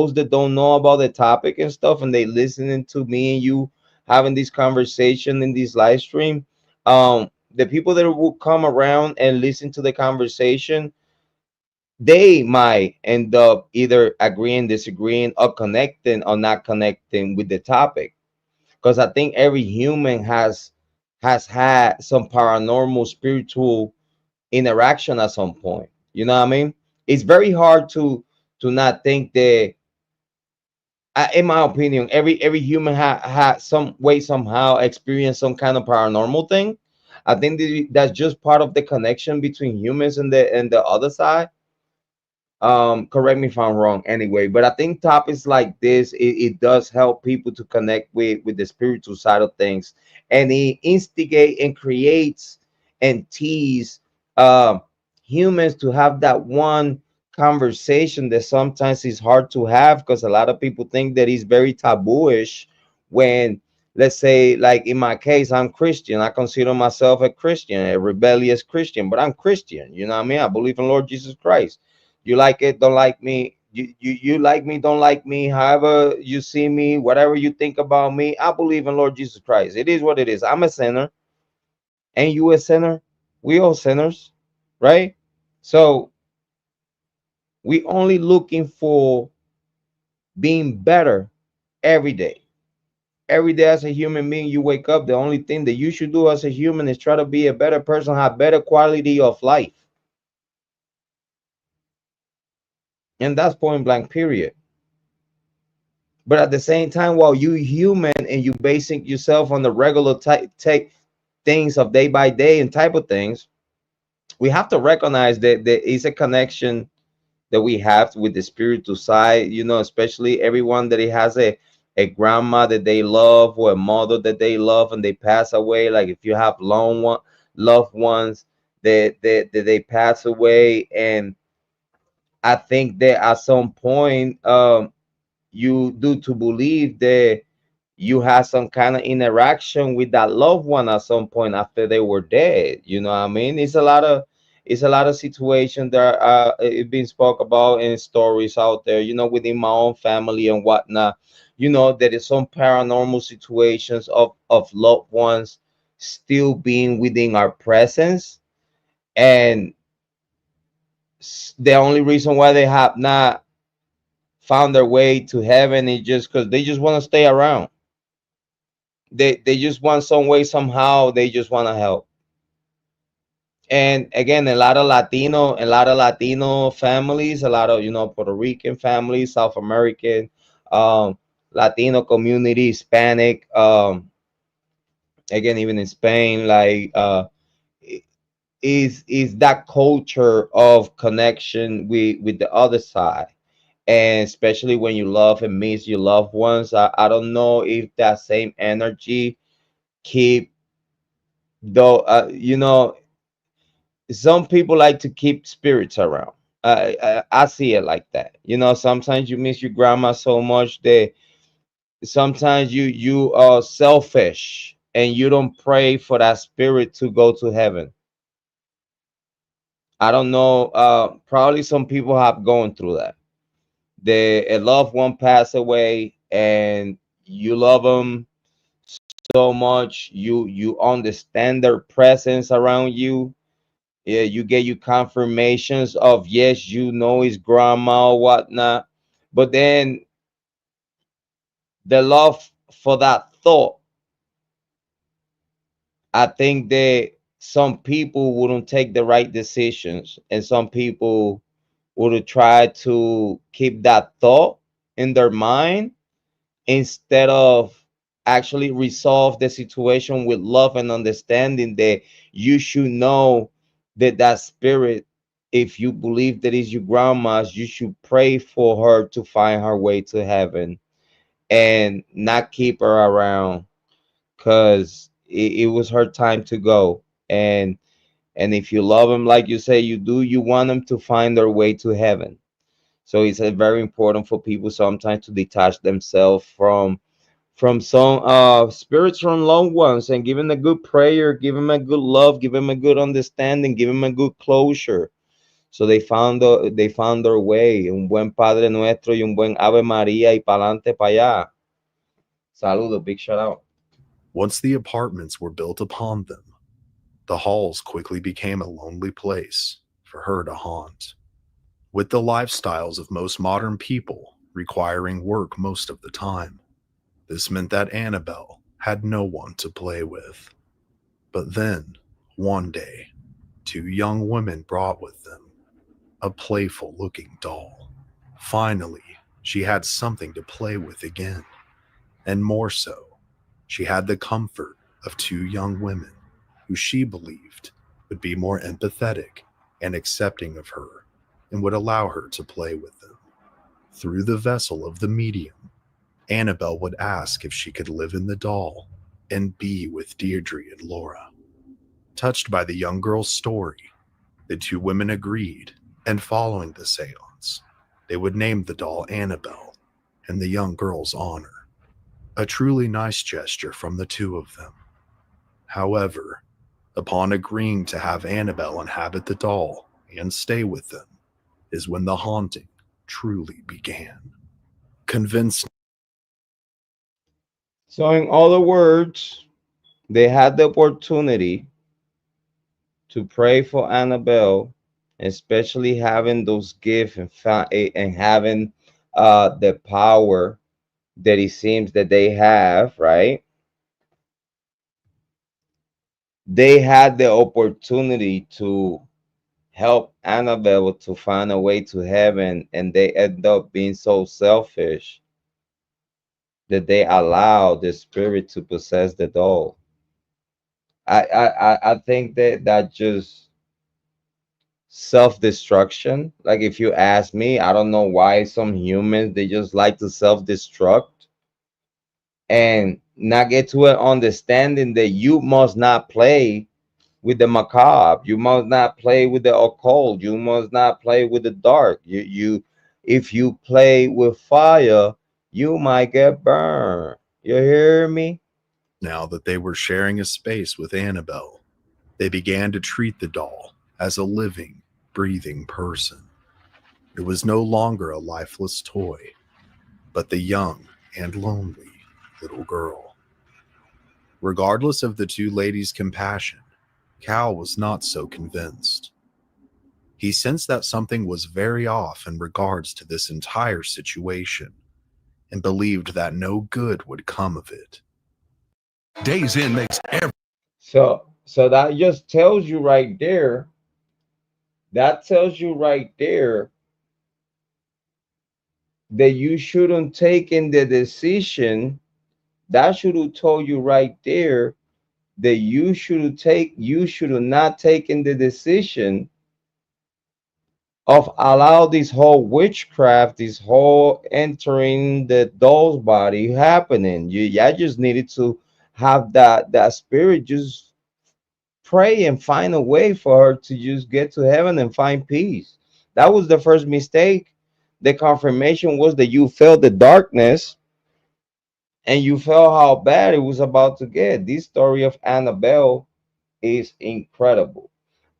those that don't know about the topic and stuff, and they listening to me and you having this conversation in this live stream, the people that will come around and listen to the conversation, they might end up either agreeing, disagreeing, or connecting or not connecting with the topic. Because I think every human has had some paranormal spiritual interaction at some point. You know what I mean? It's very hard to not think that, in my opinion, every human had some way somehow experienced some kind of paranormal thing. I think that's just part of the connection between humans and the other side. Correct me if I'm wrong anyway, but I think topics like this, it does help people to connect with the spiritual side of things, and it instigate and creates and tease humans to have that one conversation that sometimes is hard to have, because a lot of people think that it's very tabooish when, let's say, like in my case, I'm Christian. I consider myself a Christian, a rebellious Christian, but I'm Christian. You know what I mean? I believe in Lord Jesus Christ. You like it, don't like me. You like me, don't like me. However you see me, whatever you think about me, I believe in Lord Jesus Christ. It is what it is. I'm a sinner, and you a sinner. We all sinners, right? So we only looking for being better every day. Every day as a human being, you wake up. The only thing that you should do as a human is try to be a better person, have better quality of life, and that's point blank. Period. But at the same time, while you human and you basing yourself on the regular type take things of day by day and type of things, we have to recognize that there is a connection that we have with the spiritual side. You know, especially everyone that it has a grandma that they love, or a mother that they love, and they pass away. Like if you have loved ones that they pass away, and I think that at some point, you do to believe that you had some kind of interaction with that loved one at some point after they were dead. You know what I mean? It's a lot of situations that are it being spoke about in stories out there, you know, within my own family and whatnot. You know, there is some paranormal situations of loved ones still being within our presence, and the only reason why they have not found their way to heaven is just because they just want to stay around. They just want some way somehow, they just want to help. And again, a lot of Latino families, a lot of, you know, Puerto Rican families, South American, um Latino community, Hispanic, again, even in Spain, like i- is that culture of connection with the other side. And especially when you love and miss your loved ones, I don't know if that same energy keep, though, you know, some people like to keep spirits around. I see it like that. You know, sometimes you miss your grandma so much that sometimes you are selfish and you don't pray for that spirit to go to heaven. I don't know, probably some people have gone through that. A loved one passed away, and you love them so much, you understand their presence around you. Yeah, you get you confirmations of, yes, you know his grandma or whatnot, but then the love for that thought, I think that some people wouldn't take the right decisions, and some people would try to keep that thought in their mind instead of actually resolve the situation with love and understanding that you should know that that spirit, if you believe that is your grandma's, you should pray for her to find her way to heaven and not keep her around, because it was her time to go. And if you love him like you say you do, you want them to find their way to heaven. So it's very important for people sometimes to detach themselves from some spirits from loved ones, and give them a good prayer, give them a good love, give them a good understanding, give them a good closure, So they found their way. Un buen Padre Nuestro y un buen Ave María y pa'lante pa' allá. Saludos, big shout out. Once the apartments were built upon them, the halls quickly became a lonely place for her to haunt. With the lifestyles of most modern people requiring work most of the time, this meant that Annabelle had no one to play with. But then, one day, two young women brought with them a playful looking doll. Finally, she had something to play with again, and more so, she had the comfort of two young women who she believed would be more empathetic and accepting of her and would allow her to play with them. Through the vessel of the medium, Annabelle would ask if she could live in the doll and be with Deirdre and Laura. Touched by the young girl's story, the two women agreed, and following the seance, they would name the doll Annabelle in the young girl's honor. A truly nice gesture from the two of them. However, upon agreeing to have Annabelle inhabit the doll and stay with them, is when the haunting truly began. Convinced. So, in other words, they had the opportunity to pray for Annabelle, especially having those gifts and having the power that it seems that they have, right? They had the opportunity to help Annabelle to find a way to heaven, and they end up being so selfish that they allow the spirit to possess the doll. I think that that just self-destruction. Like if you ask me, I don't know why some humans they just like to self-destruct and not get to an understanding that you must not play with the macabre, you must not play with the occult, you must not play with the dark. You if you play with fire, you might get burned. You hear me? Now that they were sharing a space with Annabelle, they began to treat the doll as a living, breathing person. It was no longer a lifeless toy, but the young and lonely little girl. Regardless of the two ladies' compassion, Cal was not so convinced. He sensed that something was very off in regards to this entire situation and believed that no good would come of it. Days In makes every. So that just tells you right there. That tells you right there that you shouldn't take in the decision. That should have told you right there that you should have not taken the decision of allow this whole witchcraft, this whole entering the doll's body happening. I just needed to have that spirit just pray and find a way for her to just get to heaven and find peace. That was the first mistake. The confirmation was that you felt the darkness and you felt how bad it was about to get. This story of Annabelle is incredible.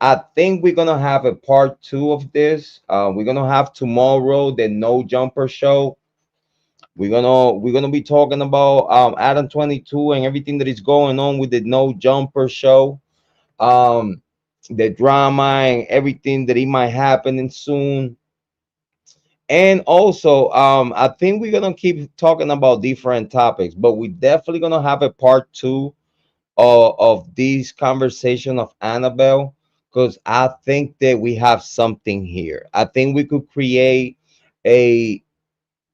I think we're gonna have a part two of this. We're gonna have tomorrow the No Jumper show. We're gonna be talking about Adam 22 and everything that is going on with the No Jumper show. Um, the drama and everything that it might happen soon. And also, I think we're gonna keep talking about different topics, but we definitely gonna have a part two of this conversation of Annabelle because I think that we have something here. I think we could create a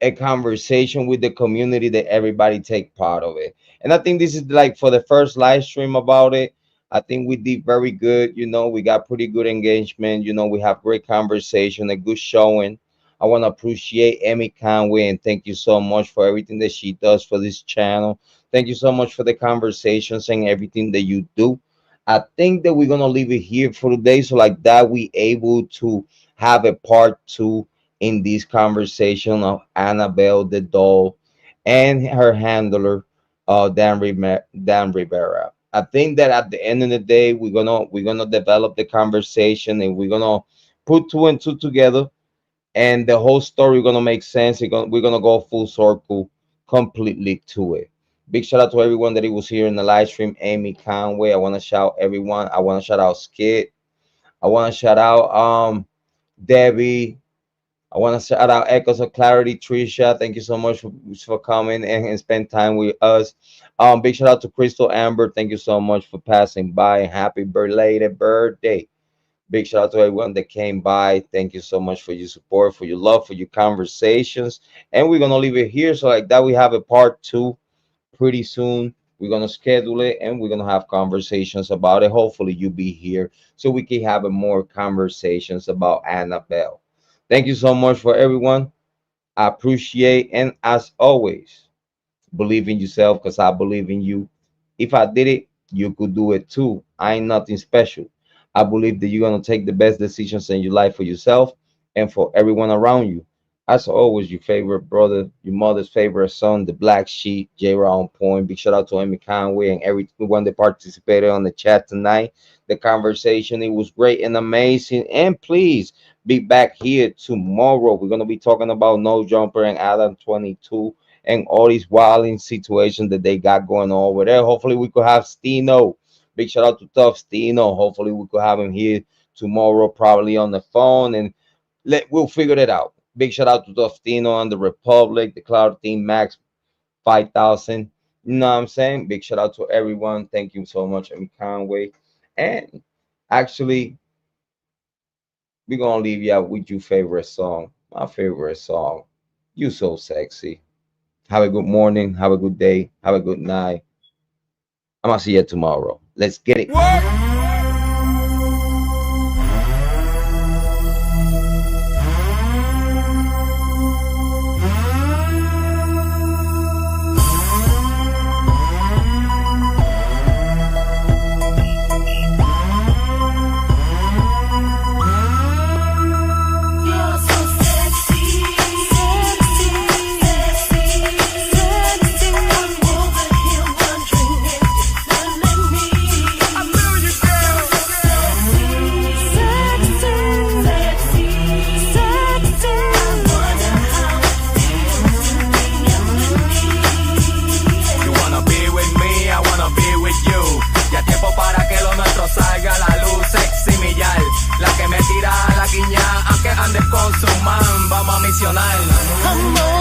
a conversation with the community that everybody take part of it. And I think this is like for the first live stream about it. I think we did very good. We got pretty good engagement. We have great conversation, a good showing. I want to appreciate Emmy Conway and thank you so much for everything that she does for this channel. Thank you so much for the conversations and everything that you do. I think that we're gonna leave it here for today. So like that, we able to have a part two in this conversation of Annabelle the doll and her handler, Dan Rivera. I think that at the end of the day, we're gonna develop the conversation and put two and two together, and the whole story gonna make sense. We're gonna go full circle completely to it. Big shout out to everyone that he was here in the live stream. Amy Conway. I want to shout everyone. I want to shout out Skid. I want to shout out Debbie. I want to shout out Echoes of Clarity, Trisha. Thank you so much for coming and spend time with us. Big shout out to Crystal Amber. Thank you so much for passing by. Happy belated birthday. Big shout out to everyone that came by. Thank you so much for your support, for your love, for your conversations. And we're gonna leave it here. So like that, we have a part two pretty soon. We're gonna schedule it and we're gonna have conversations about it. Hopefully you be here so we can have more conversations about Annabelle. Thank you so much for everyone. I appreciate, and as always, believe in yourself because I believe in you. If I did it, you could do it too. I ain't nothing special. I believe that you're going to take the best decisions in your life for yourself and for everyone around you. As always, your favorite brother, your mother's favorite son, the black sheep, Jrod on point. Big shout out to Amy Conway and everyone that participated on the chat tonight. The conversation, it was great and amazing. And please be back here tomorrow. We're going to be talking about No Jumper and Adam 22 and all these wilding situations that they got going on over there. Hopefully we could have Stino. Big shout out to Tough Stino. Hopefully we could have him here tomorrow, probably on the phone, and we'll figure it out. Big shout out to Tough Stino and the Republic, the Cloud Team Max 5000. You know what I'm saying? Big shout out to everyone. Thank you so much, Amy Conway. And actually, we're gonna leave you out with your favorite song. My favorite song. You So Sexy. Have a good morning. Have a good day. Have a good night. I'm gonna see you tomorrow. Let's get it. Salga a la luz, sexy millar, la que me tira a la quiña, aunque andes con su man, vamos a misionar.